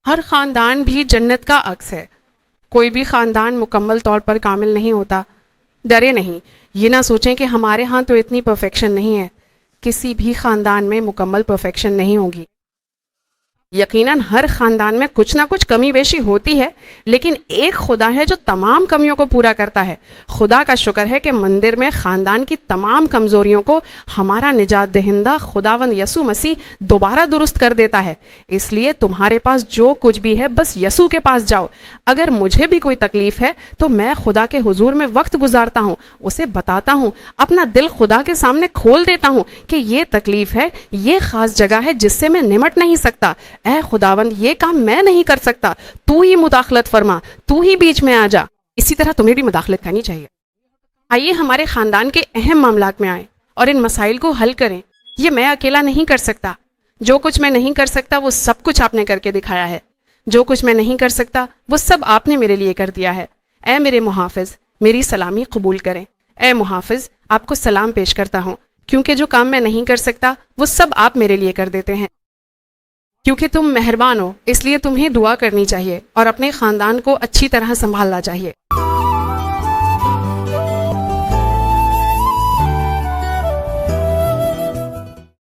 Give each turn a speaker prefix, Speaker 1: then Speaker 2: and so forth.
Speaker 1: ہر خاندان بھی جنت کا عکس ہے. کوئی بھی خاندان مکمل طور پر کامل نہیں ہوتا. ڈرے نہیں، یہ نہ سوچیں کہ ہمارے ہاں تو اتنی پرفیکشن نہیں ہے. کسی بھی خاندان میں مکمل پرفیکشن نہیں ہوگی. یقیناً ہر خاندان میں کچھ نہ کچھ کمی بیشی ہوتی ہے، لیکن ایک خدا ہے جو تمام کمیوں کو پورا کرتا ہے. خدا کا شکر ہے کہ مندر میں خاندان کی تمام کمزوریوں کو ہمارا نجات دہندہ خداوند یسوع مسیح دوبارہ درست کر دیتا ہے. اس لیے تمہارے پاس جو کچھ بھی ہے بس یسوع کے پاس جاؤ. اگر مجھے بھی کوئی تکلیف ہے تو میں خدا کے حضور میں وقت گزارتا ہوں، اسے بتاتا ہوں، اپنا دل خدا کے سامنے کھول دیتا ہوں کہ یہ تکلیف ہے، یہ خاص جگہ ہے جس سے میں نمٹ نہیں سکتا. اے خداوند، یہ کام میں نہیں کر سکتا، تو ہی مداخلت فرما، تو ہی بیچ میں آ جا. اسی طرح تمہیں بھی مداخلت کرنی چاہیے. آئیے ہمارے خاندان کے اہم معاملات میں آئیں اور ان مسائل کو حل کریں. یہ میں اکیلا نہیں کر سکتا. جو کچھ میں نہیں کر سکتا وہ سب کچھ آپ نے کر کے دکھایا ہے. جو کچھ میں نہیں کر سکتا وہ سب آپ نے میرے لیے کر دیا ہے. اے میرے محافظ، میری سلامی قبول کریں. اے محافظ، آپ کو سلام پیش کرتا ہوں، کیونکہ جو کام میں نہیں کر سکتا وہ سب آپ میرے لیے کر دیتے ہیں. کیونکہ تم مہربان ہو، اس لیے تمہیں دعا کرنی چاہیے اور اپنے خاندان کو اچھی طرح سنبھالنا چاہیے.